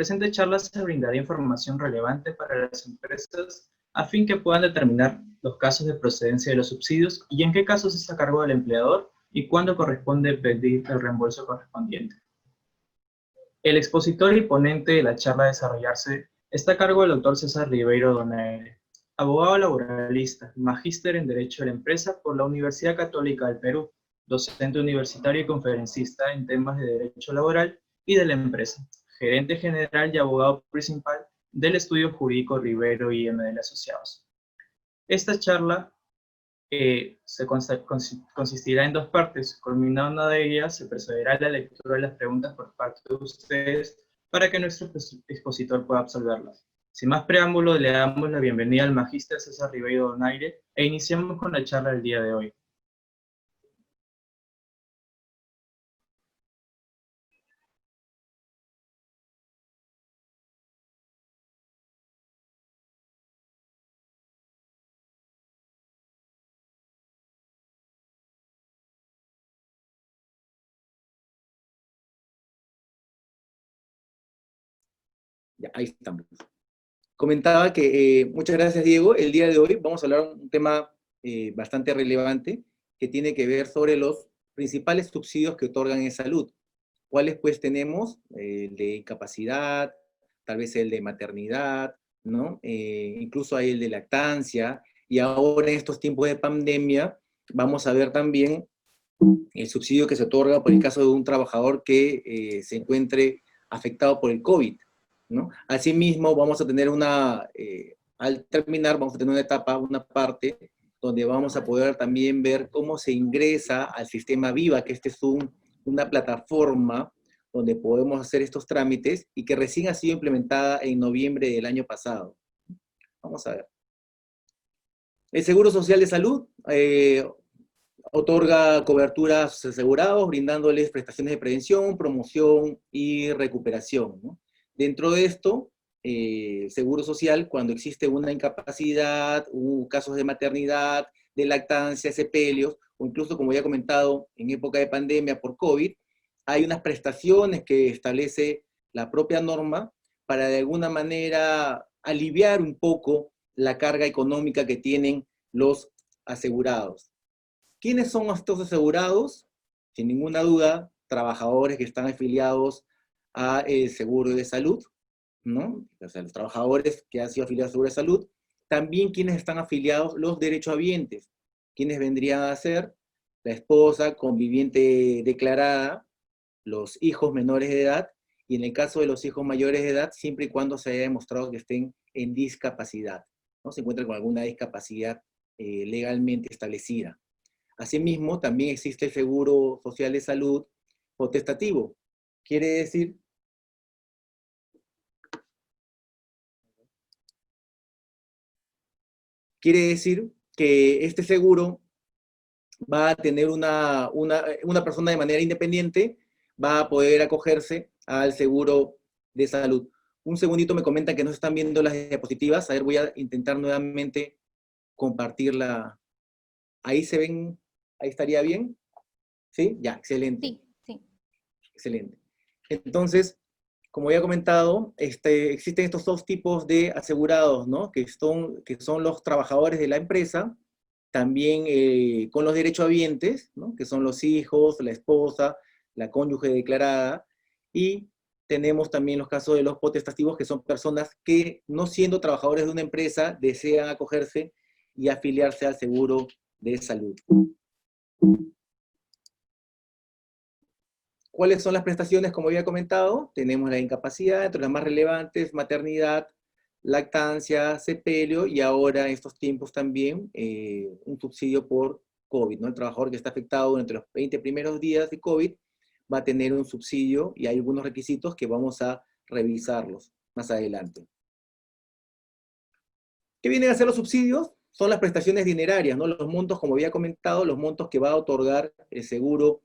presente charla se brindará información relevante para las empresas a fin que puedan determinar los casos de procedencia de los subsidios y en qué casos es a cargo del empleador y cuándo corresponde pedir el reembolso correspondiente. El expositor y ponente de la charla a desarrollarse está a cargo del doctor César Ribeiro Donaire, abogado laboralista, magíster en Derecho de la Empresa por la Universidad Católica del Perú, docente universitario y conferencista en temas de Derecho Laboral y de la Empresa, gerente general y abogado principal del estudio jurídico Ribeiro y M. de Asociados. Esta charla consistirá en dos partes. Culminada una de ellas, se procederá a la lectura de las preguntas por parte de ustedes para que nuestro expositor pueda absolverlas. Sin más preámbulo, le damos la bienvenida al magíster César Ribeiro Donaire e iniciamos con la charla del día de hoy. Ya, ahí estamos. Comentaba que, muchas gracias Diego, el día de hoy vamos a hablar de un tema bastante relevante que tiene que ver sobre los principales subsidios que otorgan en salud. ¿Cuáles pues tenemos? El de incapacidad, tal vez el de maternidad, ¿no? Incluso hay el de lactancia, y ahora en estos tiempos de pandemia vamos a ver también el subsidio que se otorga por el caso de un trabajador que se encuentre afectado por el COVID, ¿no? Asimismo, vamos a tener al terminar, vamos a tener una etapa, una parte, donde vamos a poder también ver cómo se ingresa al sistema Viva, que este es una plataforma donde podemos hacer estos trámites y que recién ha sido implementada en noviembre del año pasado. Vamos a ver. El Seguro Social de Salud otorga cobertura a sus asegurados, brindándoles prestaciones de prevención, promoción y recuperación, ¿no? Dentro de esto, Seguro Social, cuando existe una incapacidad, casos de maternidad, de lactancia, sepelios, o incluso, como ya he comentado, en época de pandemia por COVID, hay unas prestaciones que establece la propia norma para de alguna manera aliviar un poco la carga económica que tienen los asegurados. ¿Quiénes son estos asegurados? Sin ninguna duda, trabajadores que están afiliados a el seguro de salud, ¿no? O sea, los trabajadores que han sido afiliados al seguro de salud. También quienes están afiliados, los derechohabientes, quienes vendrían a ser la esposa, conviviente declarada, los hijos menores de edad, y en el caso de los hijos mayores de edad, siempre y cuando se haya demostrado que estén en discapacidad, ¿no? Se encuentran con alguna discapacidad legalmente establecida. Asimismo, también existe el Seguro Social de Salud potestativo. Quiere decir que este seguro va a tener una persona de manera independiente, va a poder acogerse al seguro de salud. Un segundito, me comentan que no se están viendo las diapositivas. A ver, voy a intentar nuevamente compartirla. Ahí se ven, ahí estaría bien. ¿Sí? Ya, excelente. Sí, sí. Excelente. Entonces, como ya he comentado, existen estos dos tipos de asegurados, ¿no? Que son los trabajadores de la empresa, también con los derechohabientes, ¿no? Que son los hijos, la esposa, la cónyuge declarada, y tenemos también los casos de los potestativos, que son personas que, no siendo trabajadores de una empresa, desean acogerse y afiliarse al seguro de salud. ¿Cuáles son las prestaciones? Como había comentado, tenemos la incapacidad, entre las más relevantes, maternidad, lactancia, sepelio, y ahora en estos tiempos también un subsidio por COVID, ¿no? El trabajador que está afectado durante los 20 primeros días de COVID va a tener un subsidio, y hay algunos requisitos que vamos a revisarlos más adelante. ¿Qué vienen a ser los subsidios? Son las prestaciones dinerarias, ¿no? Los montos, como había comentado, los montos que va a otorgar el seguro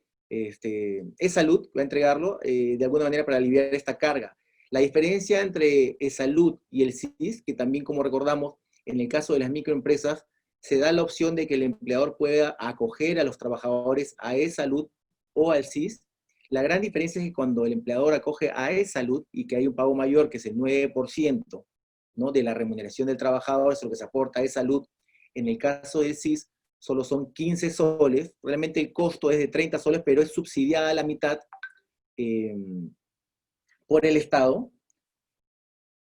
salud, va a entregarlo de alguna manera para aliviar esta carga. La diferencia entre salud y el SIS, que también, como recordamos, en el caso de las microempresas, se da la opción de que el empleador pueda acoger a los trabajadores a salud o al SIS. La gran diferencia es que cuando el empleador acoge a E-Salud y que hay un pago mayor, que es el 9%, ¿no?, de la remuneración del trabajador, es lo que se aporta a E-Salud, en el caso del SIS solo son 15 soles, realmente el costo es de 30 soles, pero es subsidiada a la mitad eh, por el Estado.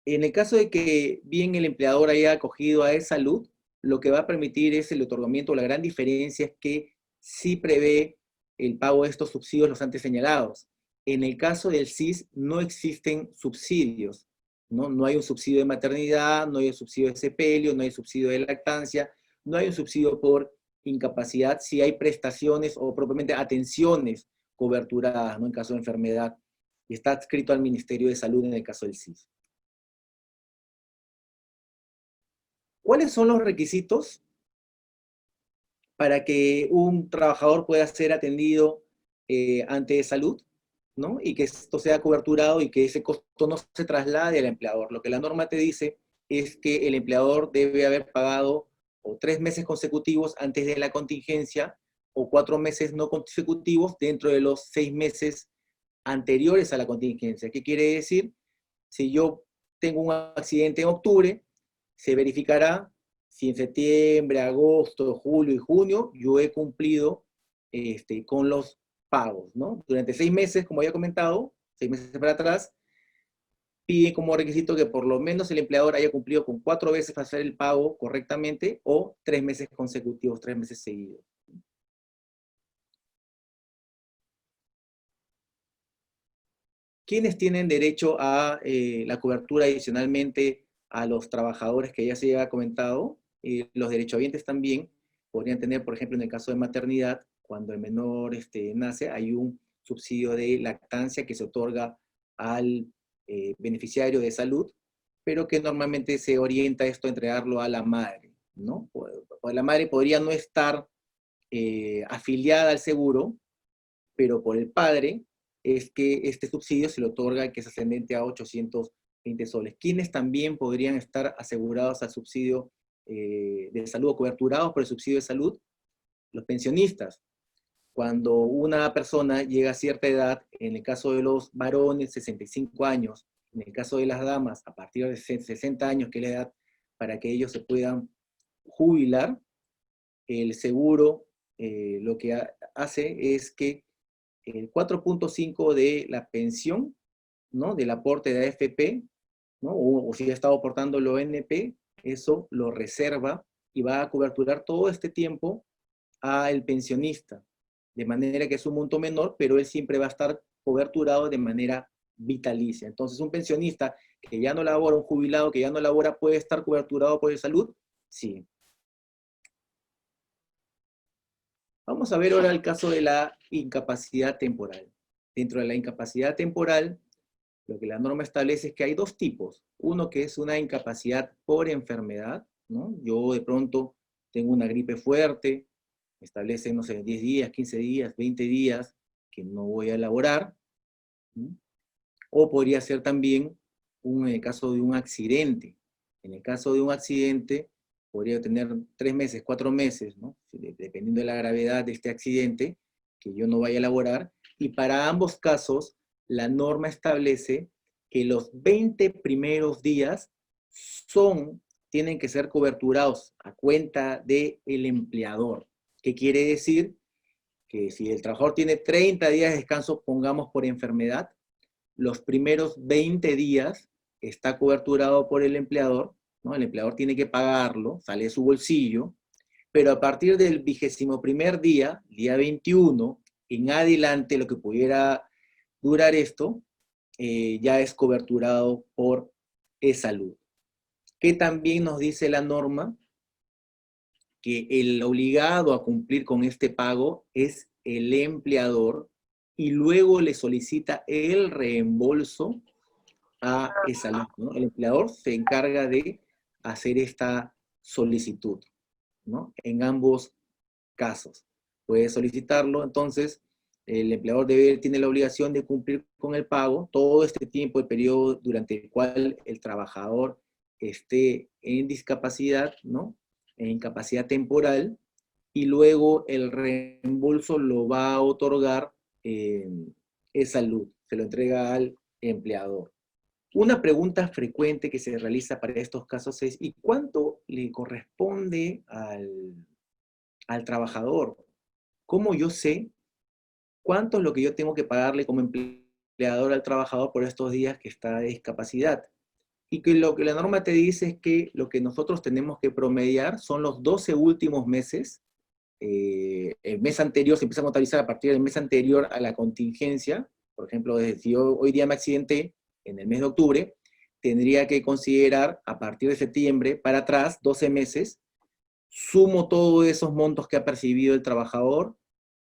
En el caso de que bien el empleador haya acogido a E-Salud, lo que va a permitir es el otorgamiento. La gran diferencia es que sí prevé el pago de estos subsidios los antes señalados. En el caso del SIS no existen subsidios, ¿no? No hay un subsidio de maternidad, no hay un subsidio de sepelio, no hay subsidio de lactancia, no hay un subsidio por incapacidad, si hay prestaciones o propiamente atenciones coberturadas, ¿no?, en caso de enfermedad, y está adscrito al Ministerio de Salud en el caso del SIS. ¿Cuáles son los requisitos para que un trabajador pueda ser atendido ante salud, ¿no?, y que esto sea coberturado y que ese costo no se traslade al empleador? Lo que la norma te dice es que el empleador debe haber pagado o 3 meses consecutivos antes de la contingencia o 4 meses no consecutivos dentro de los 6 meses anteriores a la contingencia. ¿Qué quiere decir? Si yo tengo un accidente en octubre, se verificará si en septiembre, agosto, julio y junio yo he cumplido con los pagos, ¿no? Durante 6 meses, como había comentado, 6 meses para atrás, pide como requisito que por lo menos el empleador haya cumplido con 4 veces hacer el pago correctamente o 3 meses consecutivos, 3 meses seguidos. ¿Quiénes tienen derecho a la cobertura adicionalmente a los trabajadores que ya se ha comentado? Los derechohabientes también podrían tener, por ejemplo, en el caso de maternidad, cuando el menor nace, hay un subsidio de lactancia que se otorga al beneficiario de salud, pero que normalmente se orienta esto a entregarlo a la madre, ¿no? Pues la madre podría no estar afiliada al seguro, pero por el padre es que este subsidio se le otorga, que es ascendente a 820 soles. ¿Quiénes también podrían estar asegurados al subsidio de salud o coberturados por el subsidio de salud? Los pensionistas. Cuando una persona llega a cierta edad, en el caso de los varones, 65 años, en el caso de las damas, a partir de 60 años, que es la edad para que ellos se puedan jubilar, el seguro lo que hace es que el 4.5 de la pensión, ¿no?, del aporte de AFP, ¿no?, o si ha estado aportando el ONP, eso lo reserva y va a coberturar todo este tiempo al pensionista, de manera que es un monto menor, pero él siempre va a estar coberturado de manera vitalicia. Entonces, un pensionista que ya no labora, un jubilado que ya no labora, ¿puede estar coberturado por el salud? Sí. Vamos a ver ahora el caso de la incapacidad temporal. Dentro de la incapacidad temporal, lo que la norma establece es que hay dos tipos. Uno que es una incapacidad por enfermedad, ¿no? Yo de pronto tengo una gripe fuerte, me establecen, no sé, 10 días, 15 días, 20 días, que no voy a laborar, ¿no? O podría ser también en el caso de un accidente. En el caso de un accidente, podría tener 3 meses, 4 meses, ¿no?, dependiendo de la gravedad de este accidente, que yo no vaya a laborar. Y para ambos casos, la norma establece que los 20 primeros días tienen que ser coberturados a cuenta del empleador. ¿Qué quiere decir? Que si el trabajador tiene 30 días de descanso, pongamos por enfermedad, los primeros 20 días está coberturado por el empleador, ¿no? El empleador tiene que pagarlo, sale de su bolsillo, pero a partir del 21º día, día 21, en adelante, lo que pudiera durar esto, ya es coberturado por E-Salud. Que también nos dice la norma que el obligado a cumplir con este pago es el empleador y luego le solicita el reembolso a E-Salud, ¿no? El empleador se encarga de hacer esta solicitud, ¿no?, en ambos casos. Puede solicitarlo, entonces el empleador tiene la obligación de cumplir con el pago todo este tiempo, el periodo durante el cual el trabajador esté en discapacidad, ¿no?, en incapacidad temporal, y luego el reembolso lo va a otorgar salud, se lo entrega al empleador. Una pregunta frecuente que se realiza para estos casos es, ¿y cuánto le corresponde al trabajador? ¿Cómo yo sé cuánto es lo que yo tengo que pagarle como empleador al trabajador por estos días que está de discapacidad? Y que lo que la norma te dice es que lo que nosotros tenemos que promediar son los 12 últimos meses. El mes anterior se empieza a contabilizar a partir del mes anterior a la contingencia. Por ejemplo, desde si yo hoy día me accidenté en el mes de octubre, tendría que considerar a partir de septiembre para atrás, 12 meses, sumo todos esos montos que ha percibido el trabajador,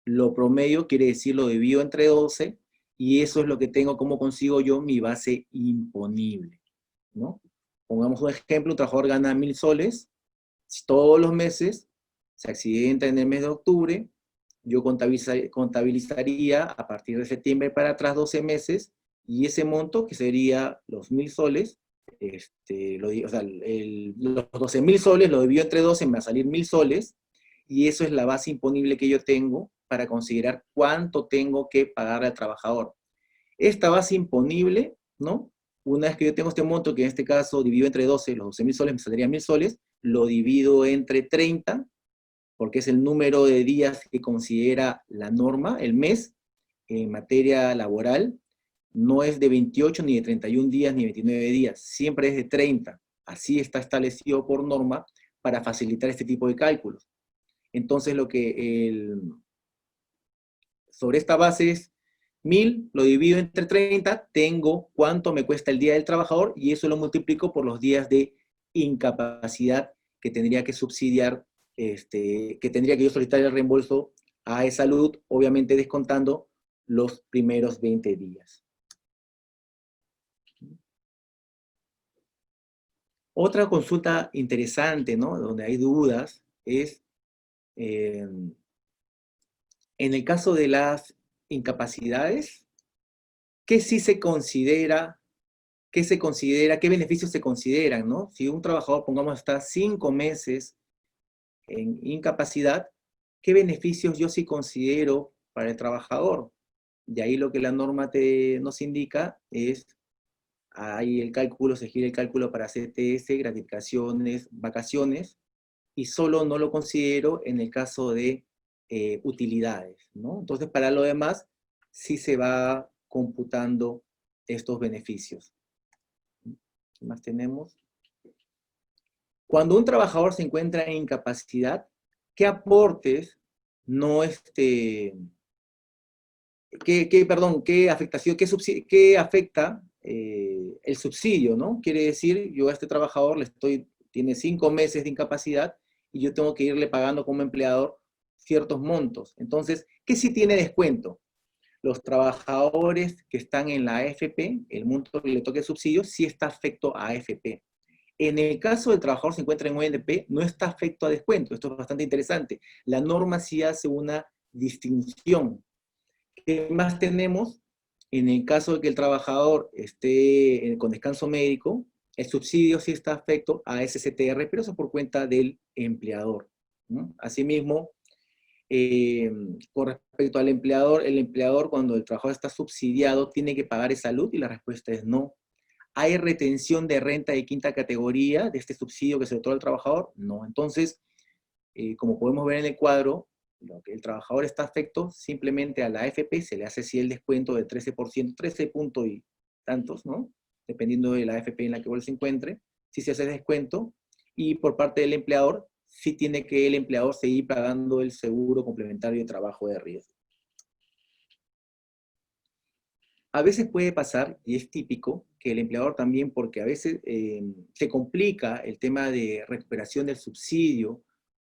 lo promedio, quiere decir lo divido entre 12, y eso es lo que tengo, como consigo yo mi base imponible, ¿no? Pongamos un ejemplo, un trabajador gana 1.000 soles, todos los meses, se accidenta en el mes de octubre, yo contabilizaría a partir de septiembre para atrás 12 meses, y ese monto, que sería los 1.000 soles, o sea, los 12.000 soles lo divido entre 12, me va a salir 1.000 soles, y eso es la base imponible que yo tengo para considerar cuánto tengo que pagar al trabajador. Esta base imponible, ¿no? Una vez que yo tengo este monto, que en este caso divido entre 12, los 12.000 soles me saldrían 1.000 soles, lo divido entre 30, porque es el número de días que considera la norma, el mes, en materia laboral, no es de 28, ni de 31 días, ni 29 días, siempre es de 30. Así está establecido por norma para facilitar este tipo de cálculos. Entonces, sobre esta base es 1.000, lo divido entre 30, tengo cuánto me cuesta el día del trabajador, y eso lo multiplico por los días de incapacidad que tendría que subsidiar, que tendría que yo solicitar el reembolso a E-Salud, obviamente descontando los primeros 20 días. Otra consulta interesante, ¿no?, donde hay dudas, es en el caso de las incapacidades, ¿qué sí se considera? ¿Qué beneficios se consideran, ¿no? Si un trabajador, pongamos, está 5 meses en incapacidad, ¿qué beneficios yo sí considero para el trabajador? De ahí lo que la norma nos indica es, ahí el cálculo, se gira el cálculo para CTS, gratificaciones, vacaciones, y solo no lo considero en el caso de utilidades, ¿no? Entonces, para lo demás, sí se va computando estos beneficios. ¿Qué más tenemos? Cuando un trabajador se encuentra en incapacidad, ¿qué aportes no qué afectación, qué afecta el subsidio, ¿no? Quiere decir, yo a este trabajador tiene 5 meses de incapacidad y yo tengo que irle pagando como empleador ciertos montos. Entonces, ¿qué sí tiene descuento? Los trabajadores que están en la AFP, el monto que le toque el subsidio, sí está afecto a AFP. En el caso del trabajador se encuentra en ONP, no está afecto a descuento. Esto es bastante interesante. La norma sí hace una distinción. ¿Qué más tenemos? En el caso de que el trabajador esté con descanso médico, el subsidio sí está afecto a SSTR, pero eso por cuenta del empleador, ¿no? Asimismo, con respecto al empleador, el empleador, cuando el trabajador está subsidiado, tiene que pagar salud, y la respuesta es no. ¿Hay retención de renta de quinta categoría de este subsidio que se otorga al trabajador? No. Entonces, como podemos ver en el cuadro, lo que el trabajador está afecto simplemente a la AFP, se le hace sí el descuento del 13%, 13 puntos y tantos, ¿no? Dependiendo de la AFP en la que él se encuentre, sí se hace descuento, y por parte del empleador, sí tiene que el empleador seguir pagando el seguro complementario de trabajo de riesgo. A veces puede pasar, y es típico, que el empleador también, porque a veces se complica el tema de recuperación del subsidio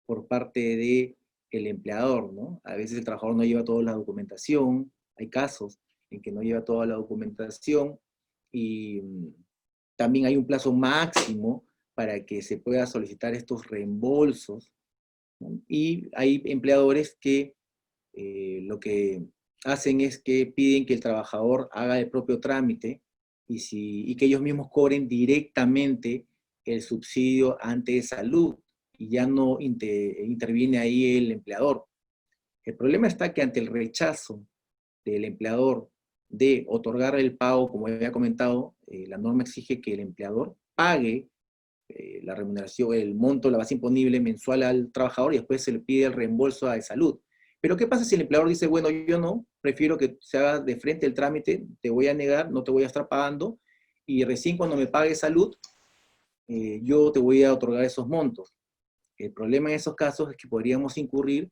por parte del empleador, ¿no? A veces el trabajador no lleva toda la documentación, hay casos en que no lleva toda la documentación, y también hay un plazo máximo para que se pueda solicitar estos reembolsos, ¿no? Y hay empleadores que lo que hacen es que piden que el trabajador haga el propio trámite, y que ellos mismos cobren directamente el subsidio ante salud, y ya no interviene ahí el empleador. El problema está que ante el rechazo del empleador de otorgar el pago, como había comentado, la norma exige que el empleador pague la remuneración, el monto, la base imponible mensual al trabajador y después se le pide el reembolso a de salud. Pero ¿qué pasa si el empleador dice, bueno, yo no, prefiero que se haga de frente el trámite, te voy a negar, no te voy a estar pagando, y recién cuando me pague salud, yo te voy a otorgar esos montos? El problema en esos casos es que podríamos incurrir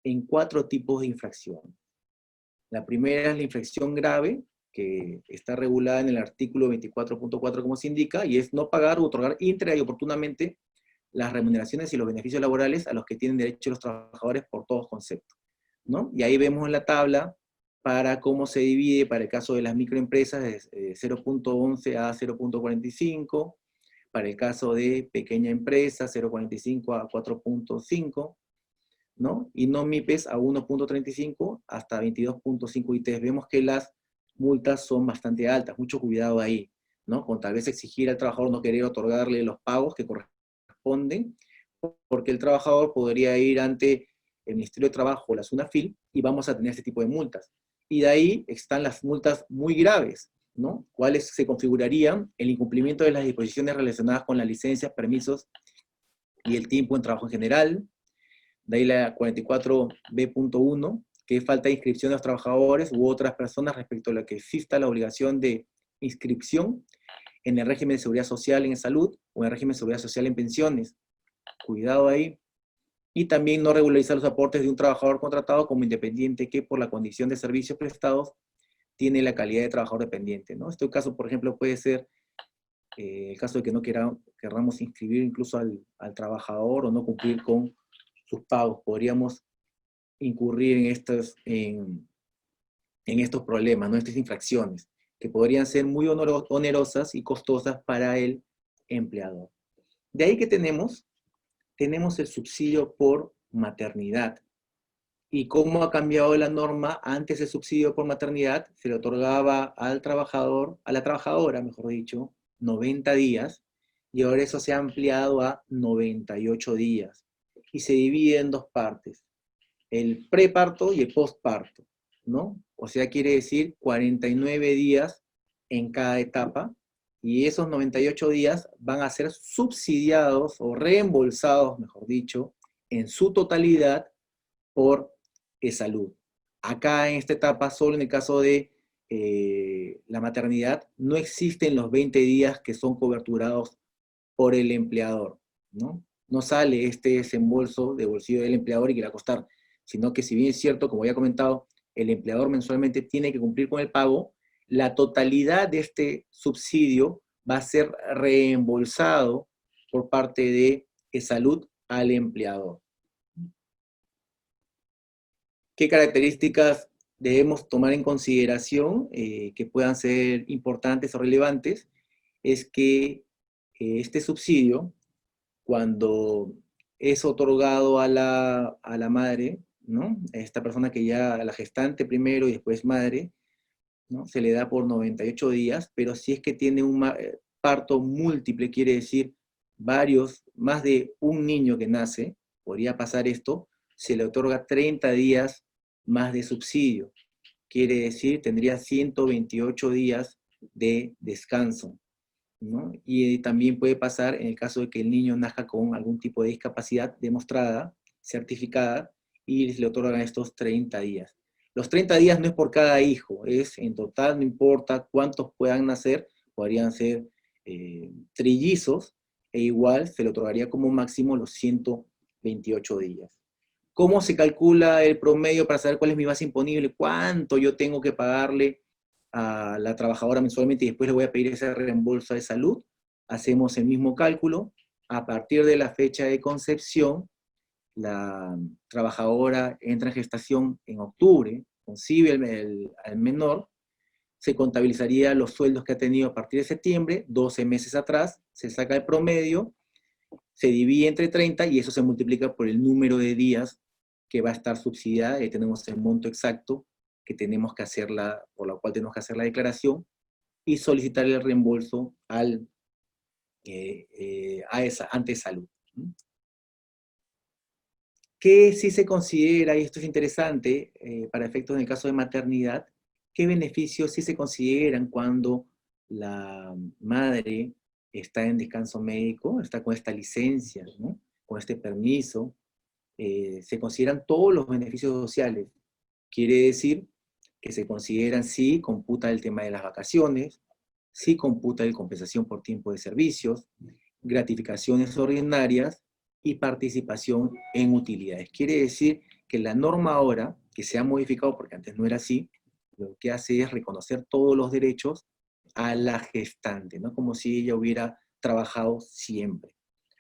en 4 tipos de infracción. La primera es la infracción grave, que está regulada en el artículo 24.4 como se indica, y es no pagar u otorgar íntegra y oportunamente las remuneraciones y los beneficios laborales a los que tienen derecho los trabajadores por todos conceptos, ¿no? Y ahí vemos en la tabla para cómo se divide para el caso de las microempresas de 0.11 a 0.45, para el caso de pequeña empresa 0.45 a 4.5, ¿no? Y no MIPES a 1.35 hasta 22.5 ITs. Vemos que las multas son bastante altas, mucho cuidado ahí, ¿no? Con tal vez exigir al trabajador no querer otorgarle los pagos que corresponden, porque el trabajador podría ir ante el Ministerio de Trabajo o la SUNAFIL y vamos a tener este tipo de multas. Y de ahí están las multas muy graves, ¿no? ¿Cuáles se configurarían? El incumplimiento de las disposiciones relacionadas con las licencias, permisos y el tiempo en trabajo en general. De ahí la 44B.1, que es falta de inscripción de los trabajadores u otras personas respecto a la que exista la obligación de inscripción en el régimen de seguridad social en salud o en el régimen de seguridad social en pensiones. Cuidado ahí. Y también no regularizar los aportes de un trabajador contratado como independiente que por la condición de servicios prestados tiene la calidad de trabajador dependiente, ¿no? Este caso, por ejemplo, puede ser el caso de que no queramos inscribir incluso al trabajador o no cumplir con sus pagos. Podríamos incurrir en estos problemas, ¿no? Estas infracciones, que podrían ser muy onerosas y costosas para el empleador. De ahí que tenemos el subsidio por maternidad. ¿Y cómo ha cambiado la norma? Antes el subsidio por maternidad se le otorgaba al trabajador, a la trabajadora, mejor dicho, 90 días, y ahora eso se ha ampliado a 98 días. Y se divide en 2 partes, el preparto y el postparto, ¿no? O sea, quiere decir 49 días en cada etapa, y esos 98 días van a ser subsidiados o reembolsados, mejor dicho, en su totalidad por salud. Acá en esta etapa, solo en el caso de la maternidad, no existen los 20 días que son coberturados por el empleador, ¿no? No sale este desembolso de bolsillo del empleador y que le va a costar, sino que si bien es cierto, como ya he comentado, el empleador mensualmente tiene que cumplir con el pago, la totalidad de este subsidio va a ser reembolsado por parte de salud al empleador. ¿Qué características debemos tomar en consideración que puedan ser importantes o relevantes? Es que este subsidio, cuando es otorgado a la madre, ¿no? Esta persona que ya, a la gestante primero y después madre, ¿no? Se le da por 98 días, pero si es que tiene un parto múltiple, quiere decir más de un niño que nace, podría pasar esto, se le otorga 30 días más de subsidio. Quiere decir, tendría 128 días de descanso, ¿no? Y también puede pasar en el caso de que el niño nazca con algún tipo de discapacidad demostrada, certificada, y se le otorgan estos 30 días. Los 30 días no es por cada hijo, es en total, no importa cuántos puedan nacer, podrían ser trillizos, e igual se le otorgaría como máximo los 128 días. ¿Cómo se calcula el promedio para saber cuál es mi base imponible? ¿Cuánto yo tengo que pagarle a la trabajadora mensualmente y después le voy a pedir ese reembolso de salud? Hacemos el mismo cálculo. A partir de la fecha de concepción, la trabajadora entra en gestación en octubre, concibe al menor, se contabilizaría los sueldos que ha tenido a partir de septiembre, 12 meses atrás, se saca el promedio, se divide entre 30 y eso se multiplica por el número de días que va a estar subsidiada, y tenemos el monto exacto que tenemos que hacerla, por la cual tenemos que hacer la declaración y solicitar el reembolso ante salud. ¿Qué sí se considera, y esto es interesante, para efectos en el caso de maternidad, qué beneficios sí se consideran cuando la madre está en descanso médico, está con esta licencia, ¿no? Con este permiso. Se consideran todos los beneficios sociales. Quiere decir que se consideran si computa el tema de las vacaciones, si computa la compensación por tiempo de servicios, gratificaciones ordinarias y participación en utilidades. Quiere decir que la norma ahora, que se ha modificado porque antes no era así, lo que hace es reconocer todos los derechos a la gestante, ¿no? Como si ella hubiera trabajado siempre.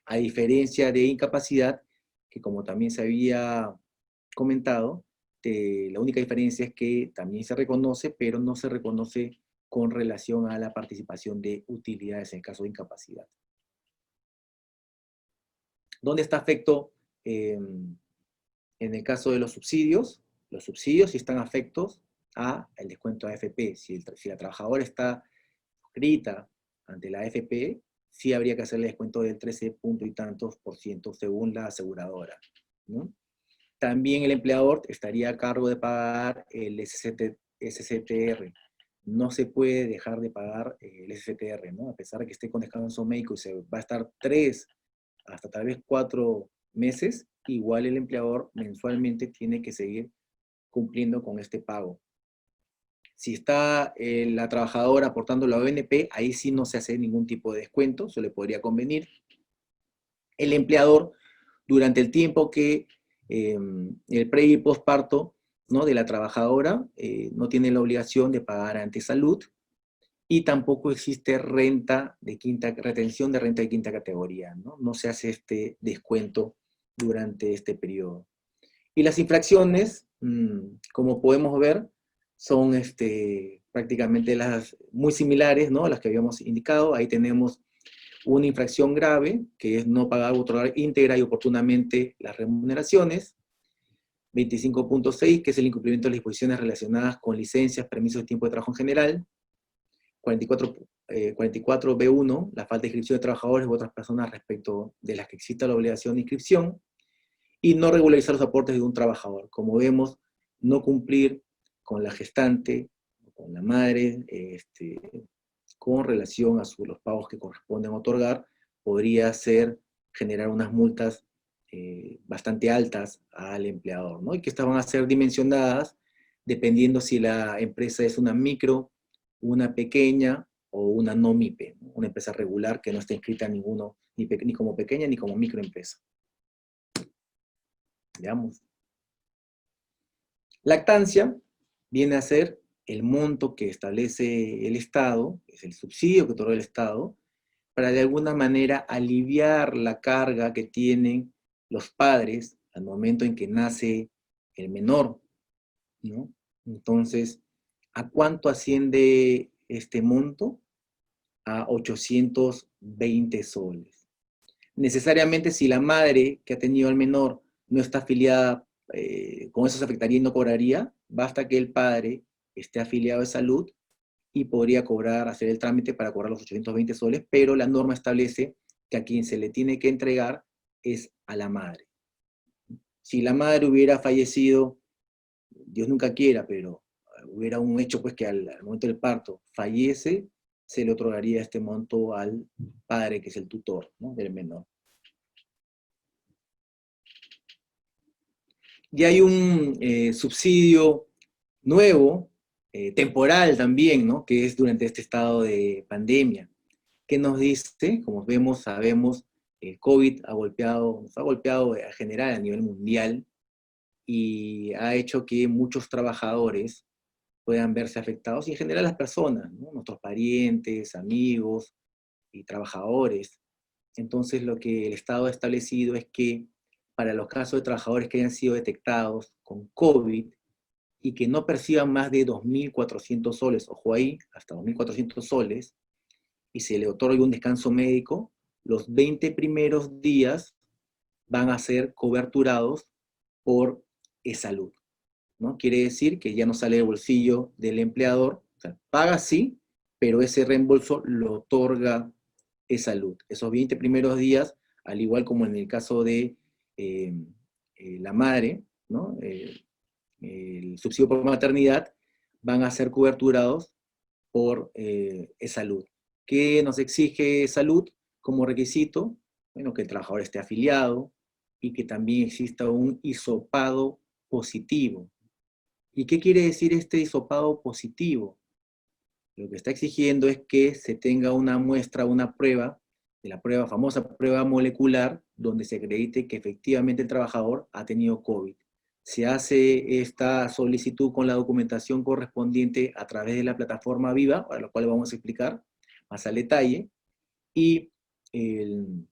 A diferencia de incapacidad, que como también se había comentado, la única diferencia es que también se reconoce, pero no se reconoce con relación a la participación de utilidades en el caso de incapacidad. ¿Dónde está afecto en el caso de los subsidios? Los subsidios sí están afectos al descuento de AFP. Si la trabajadora está inscrita ante la AFP, sí habría que hacerle descuento del 13 punto y tantos por ciento según la aseguradora, ¿no? También el empleador estaría a cargo de pagar el SCTR. No se puede dejar de pagar el SCTR, ¿no? A pesar de que esté con descanso médico y se va a estar 3 hasta tal vez 4 meses, igual el empleador mensualmente tiene que seguir cumpliendo con este pago. Si está la trabajadora aportando la ONP, ahí sí no se hace ningún tipo de descuento, se le podría convenir. El empleador, durante el tiempo que el pre y posparto, ¿no?, de la trabajadora, no tiene la obligación de pagar ante salud, y tampoco existe retención de renta de quinta categoría, ¿no? No se hace este descuento durante este periodo. Y las infracciones, como podemos ver, son prácticamente las muy similares, ¿no?, a las que habíamos indicado. Ahí tenemos una infracción grave, que es no pagar o otorgar íntegra y oportunamente las remuneraciones. 25.6, que es el incumplimiento de las disposiciones relacionadas con licencias, permisos de tiempo de trabajo en general. 44B1, la falta de inscripción de trabajadores u otras personas respecto de las que exista la obligación de inscripción. Y no regularizar los aportes de un trabajador. Como vemos, no cumplir con la gestante, con la madre, con relación a los pagos que corresponden otorgar, podría generar unas multas bastante altas al empleador, ¿no? Y que estas van a ser dimensionadas dependiendo si la empresa es una micro, una pequeña o una no MIPE, ¿no? Una empresa regular que no está inscrita en ninguno, ni como pequeña ni como microempresa. Veamos. Lactancia viene a ser el monto que establece el Estado, es el subsidio que otorga el Estado, para de alguna manera aliviar la carga que tienen los padres al momento en que nace el menor, ¿no? Entonces, ¿a cuánto asciende este monto? A 820 soles. Necesariamente, si la madre que ha tenido al menor no está afiliada, con eso se afectaría y no cobraría, basta que el padre esté afiliado de salud y podría hacer el trámite para cobrar los 820 soles, pero la norma establece que a quien se le tiene que entregar es a la madre. Si la madre hubiera fallecido, Dios nunca quiera, pero hubiera un hecho pues que al momento del parto fallece, se le otorgaría este monto al padre, que es el tutor, ¿no?, del menor. Y hay un subsidio nuevo, temporal también, ¿no?, que es durante este estado de pandemia, que nos dice, como vemos, sabemos, el COVID nos ha golpeado en general a nivel mundial y ha hecho que muchos trabajadores puedan verse afectados, y en general las personas, ¿no?, nuestros parientes, amigos y trabajadores. Entonces lo que el Estado ha establecido es que para los casos de trabajadores que hayan sido detectados con COVID y que no perciban más de 2.400 soles, ojo ahí, hasta 2.400 soles, y se le otorgue un descanso médico, los 20 primeros días van a ser coberturados por eSalud, ¿no? Quiere decir que ya no sale del bolsillo del empleador, o sea, paga sí, pero ese reembolso lo otorga eSalud. Esos 20 primeros días, al igual como en el caso de la madre, ¿no?, el subsidio por maternidad, van a ser coberturados por salud. ¿Qué nos exige salud como requisito? Bueno, que el trabajador esté afiliado y que también exista un hisopado positivo. ¿Y qué quiere decir este hisopado positivo? Lo que está exigiendo es que se tenga una muestra, una prueba, de la prueba, famosa prueba molecular, donde se acredite que efectivamente el trabajador ha tenido COVID. Se hace esta solicitud con la documentación correspondiente a través de la plataforma Viva, a la cual vamos a explicar más al detalle, y el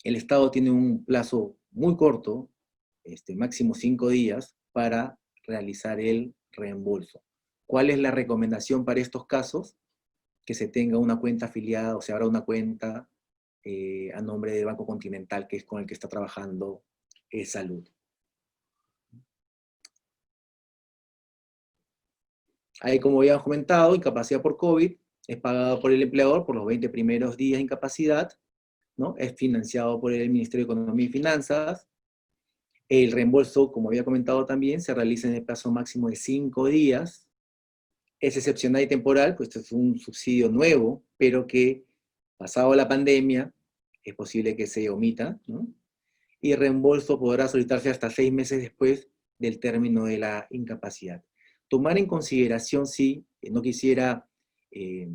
Estado tiene un plazo muy corto, máximo 5 días, para realizar el reembolso. ¿Cuál es la recomendación para estos casos? Que se tenga una cuenta afiliada o se abra una cuenta a nombre del Banco Continental, que es con el que está trabajando Salud. Ahí, como habíamos comentado, incapacidad por COVID es pagado por el empleador por los 20 primeros días de incapacidad, ¿no? Es financiado por el Ministerio de Economía y Finanzas. El reembolso, como había comentado también, se realiza en el plazo máximo de 5 días. Es excepcional y temporal, pues es un subsidio nuevo, pero que, pasado la pandemia, es posible que se omita, ¿no? Y el reembolso podrá solicitarse hasta 6 meses después del término de la incapacidad. Tomar en consideración, sí, no quisiera eh,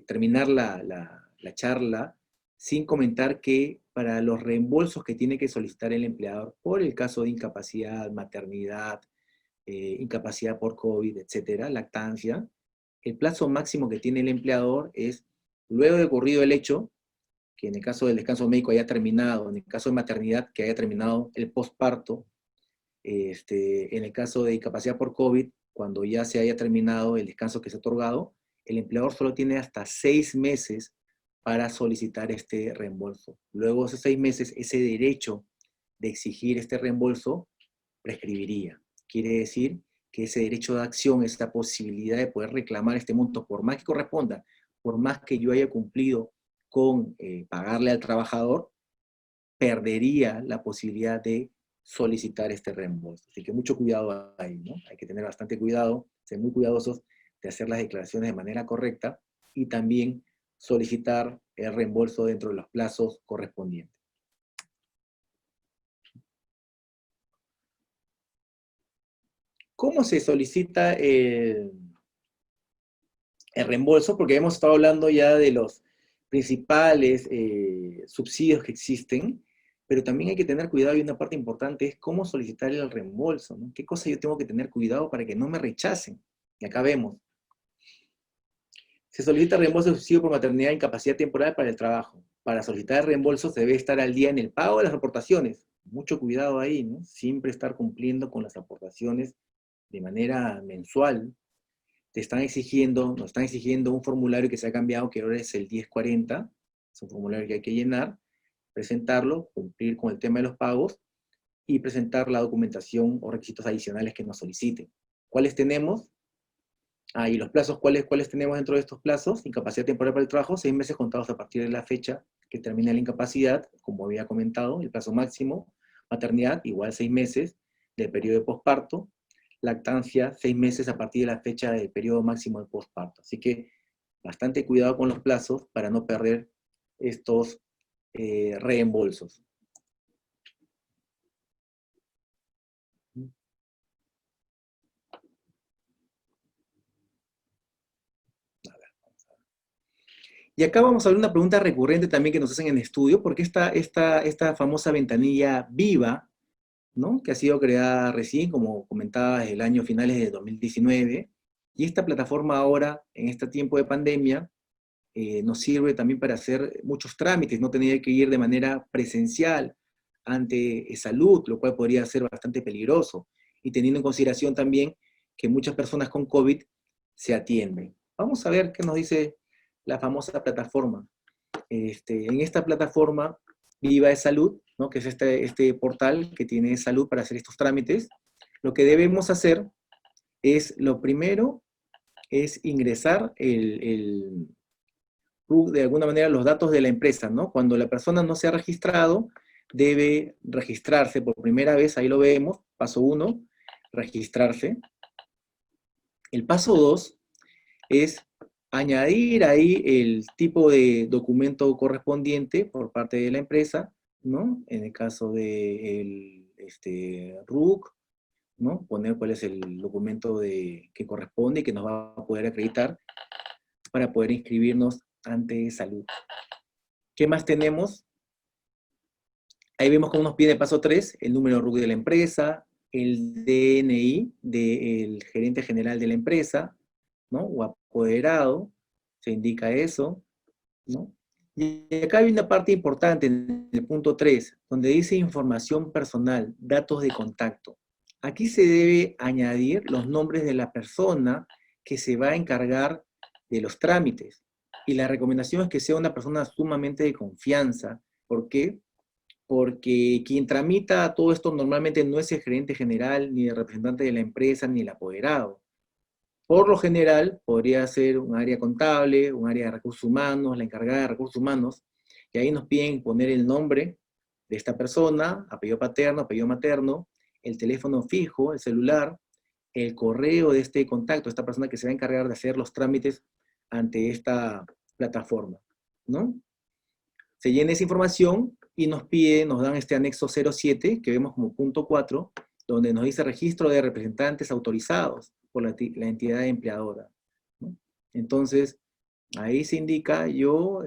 terminar la charla sin comentar que para los reembolsos que tiene que solicitar el empleador por el caso de incapacidad, maternidad, incapacidad por COVID, etcétera, lactancia, el plazo máximo que tiene el empleador es, luego de ocurrido el hecho, que en el caso del descanso médico haya terminado, en el caso de maternidad que haya terminado el posparto, en el caso de incapacidad por COVID, cuando ya se haya terminado el descanso que se ha otorgado, el empleador solo tiene hasta 6 meses para solicitar este reembolso. Luego de esos 6 meses, ese derecho de exigir este reembolso prescribiría. Quiere decir que ese derecho de acción, esta posibilidad de poder reclamar este monto, por más que corresponda, por más que yo haya cumplido con pagarle al trabajador, perdería la posibilidad de solicitar este reembolso. Así que mucho cuidado ahí, ¿no? Hay que tener bastante cuidado, ser muy cuidadosos de hacer las declaraciones de manera correcta y también solicitar el reembolso dentro de los plazos correspondientes. ¿Cómo se solicita el reembolso? Porque hemos estado hablando ya de los principales subsidios que existen, pero también hay que tener cuidado y una parte importante es cómo solicitar el reembolso, ¿no? ¿Qué cosa yo tengo que tener cuidado para que no me rechacen? Y acá vemos. Se solicita reembolso de subsidio por maternidad e incapacidad temporal para el trabajo. Para solicitar el reembolso se debe estar al día en el pago de las aportaciones. Mucho cuidado ahí, ¿no? Siempre estar cumpliendo con las aportaciones de manera mensual. Nos están exigiendo un formulario que se ha cambiado, que ahora es el 1040, es un formulario que hay que llenar, presentarlo, cumplir con el tema de los pagos y presentar la documentación o requisitos adicionales que nos soliciten. ¿Cuáles tenemos? Y los plazos, ¿cuáles tenemos dentro de estos plazos? Incapacidad temporal para el trabajo, 6 meses contados a partir de la fecha que termina la incapacidad, como había comentado, el plazo máximo. Maternidad, igual 6 meses del periodo de posparto. Lactancia, 6 meses a partir de la fecha del periodo máximo de posparto. Así que bastante cuidado con los plazos para no perder estos reembolsos. Y acá vamos a ver una pregunta recurrente también que nos hacen en estudio, porque esta famosa ventanilla Viva, ¿no? Que ha sido creada recién, como comentaba, desde el año finales de 2019, y esta plataforma ahora, en este tiempo de pandemia, nos sirve también para hacer muchos trámites, no tener que ir de manera presencial ante salud, lo cual podría ser bastante peligroso, y teniendo en consideración también que muchas personas con COVID se atienden. Vamos a ver qué nos dice la famosa plataforma. En esta plataforma Viva de Salud, ¿no? Que es este portal que tiene salud para hacer estos trámites, lo que debemos hacer es, lo primero, es ingresar de alguna manera los datos de la empresa, ¿no? Cuando la persona no se ha registrado, debe registrarse por primera vez, ahí lo vemos, paso 1, registrarse. El paso 2 es añadir ahí el tipo de documento correspondiente por parte de la empresa, ¿no? En el caso de RUC, ¿no? Poner cuál es el documento que corresponde y que nos va a poder acreditar para poder inscribirnos ante salud. ¿Qué más tenemos? Ahí vemos cómo nos pide el paso 3, el número RUC de la empresa, el DNI del gerente general de la empresa, ¿no? O apoderado, se indica eso, ¿no? Y acá hay una parte importante en el punto 3, donde dice información personal, datos de contacto. Aquí se debe añadir los nombres de la persona que se va a encargar de los trámites. Y la recomendación es que sea una persona sumamente de confianza. ¿Por qué? Porque quien tramita todo esto normalmente no es el gerente general, ni el representante de la empresa, ni el apoderado. Por lo general, podría ser un área contable, un área de recursos humanos, la encargada de recursos humanos, y ahí nos piden poner el nombre de esta persona, apellido paterno, apellido materno, el teléfono fijo, el celular, el correo de este contacto, esta persona que se va a encargar de hacer los trámites ante esta plataforma, ¿no? Se llena esa información y nos dan este anexo 07, que vemos como punto 4, donde nos dice registro de representantes autorizados por la entidad empleadora, ¿no? Entonces, ahí se indica yo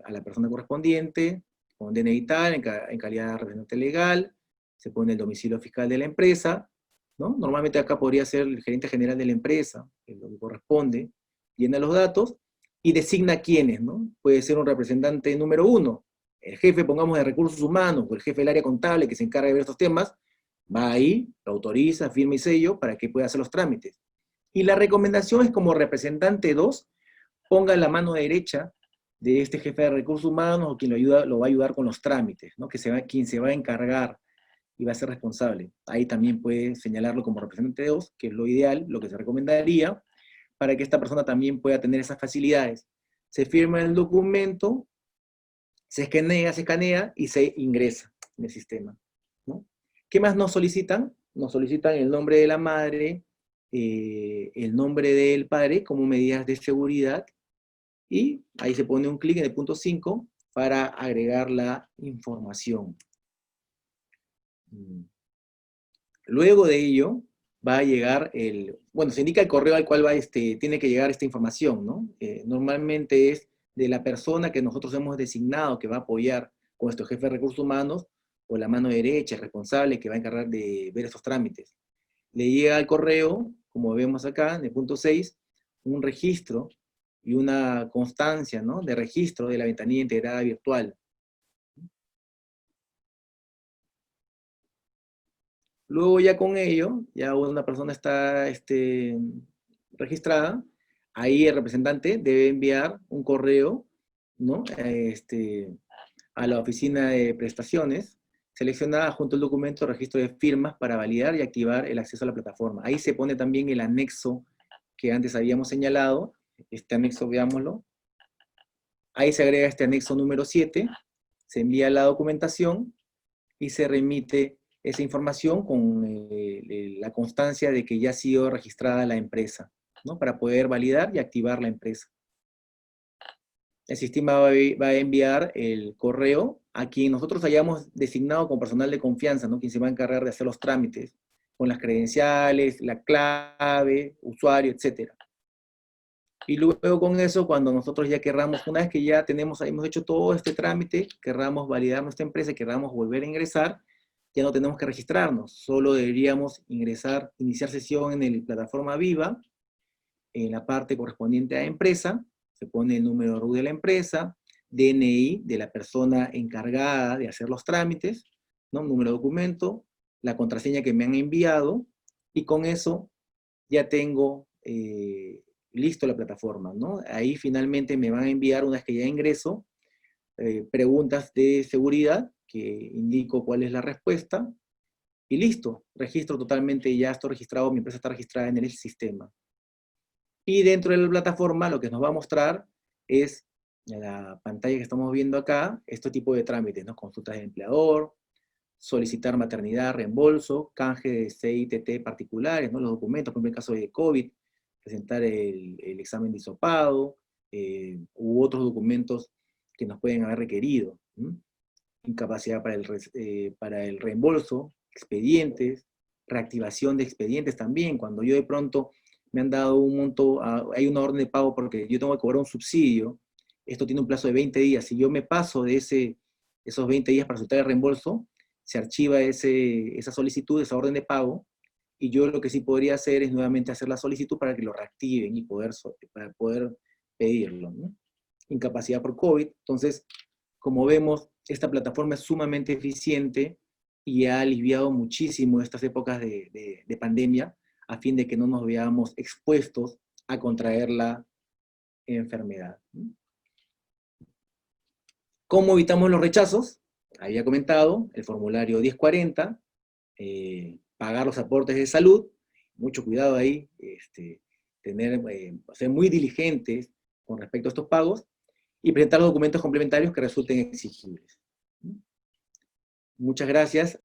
a la persona correspondiente, con DNI tal, en calidad de representante legal, se pone el domicilio fiscal de la empresa, ¿no? Normalmente acá podría ser el gerente general de la empresa, que es lo que corresponde, llena los datos y designa quiénes, ¿no? Puede ser un representante número 1, el jefe, pongamos, de recursos humanos, o el jefe del área contable que se encarga de ver estos temas, va ahí, lo autoriza, firma y sello para que pueda hacer los trámites. Y la recomendación es como representante 2, ponga la mano derecha de este jefe de recursos humanos o quien lo va a ayudar con los trámites, ¿no? Quien se va a encargar y va a ser responsable. Ahí también puede señalarlo como representante 2, que es lo ideal, lo que se recomendaría, para que esta persona también pueda tener esas facilidades. Se firma el documento, se escanea y se ingresa en el sistema, ¿no? ¿Qué más nos solicitan? Nos solicitan el nombre de la madre, el nombre del padre como medidas de seguridad, y ahí se pone un clic en el punto 5 para agregar la información. Luego de ello, va a llegar bueno, se indica el correo al cual tiene que llegar esta información, ¿no? Normalmente es de la persona que nosotros hemos designado que va a apoyar con nuestro jefe de recursos humanos, o la mano derecha, el responsable que va a encargar de ver estos trámites. Le llega al correo, como vemos acá, en el punto 6, un registro y una constancia, ¿no?, de registro de la ventanilla integrada virtual. Luego ya con ello, ya una persona está registrada, ahí el representante debe enviar un correo, ¿no?, a la oficina de prestaciones, seleccionada junto al documento de registro de firmas para validar y activar el acceso a la plataforma. Ahí se pone también el anexo que antes habíamos señalado, este anexo, veámoslo. Ahí se agrega este anexo número 7, se envía la documentación y se remite esa información con la constancia de que ya ha sido registrada la empresa, ¿no?, para poder validar y activar la empresa. El sistema va a enviar el correo a quien nosotros hayamos designado como personal de confianza, ¿no?, quien se va a encargar de hacer los trámites, con las credenciales, la clave, usuario, etc. Y luego con eso, cuando nosotros ya querramos, una vez que ya hemos hecho todo este trámite, querramos validar nuestra empresa y querramos volver a ingresar, ya no tenemos que registrarnos, solo deberíamos iniciar sesión en la plataforma Viva, en la parte correspondiente a empresa, se pone el número RUC de la empresa, DNI de la persona encargada de hacer los trámites, ¿no?, número de documento, la contraseña que me han enviado, y con eso ya tengo listo la plataforma, ¿no? Ahí finalmente me van a enviar, una vez que ya ingreso, preguntas de seguridad, que indico cuál es la respuesta, y listo, registro totalmente, ya estoy registrado, mi empresa está registrada en el sistema. Y dentro de la plataforma lo que nos va a mostrar es, en la pantalla que estamos viendo acá, este tipo de trámites, ¿no? Consultas del empleador, solicitar maternidad, reembolso, canje de CITT particulares, ¿no?, los documentos, por ejemplo, en el caso de COVID, presentar el examen de hisopado, u otros documentos que nos pueden haber requerido. Incapacidad para el reembolso, expedientes, reactivación de expedientes también, cuando yo de pronto me han dado un monto, hay una orden de pago porque yo tengo que cobrar un subsidio, esto tiene un plazo de 20 días, si yo me paso de esos 20 días para soltar el reembolso, se archiva esa solicitud, esa orden de pago, y yo lo que sí podría hacer es nuevamente hacer la solicitud para que lo reactiven y para poder pedirlo, ¿no? Incapacidad por COVID. Entonces, como vemos, esta plataforma es sumamente eficiente y ha aliviado muchísimo estas épocas de pandemia, a fin de que no nos veamos expuestos a contraer la enfermedad. ¿Cómo evitamos los rechazos? Había comentado, el formulario 1040, pagar los aportes de salud, mucho cuidado ahí, ser muy diligentes con respecto a estos pagos, y presentar los documentos complementarios que resulten exigibles. Muchas gracias.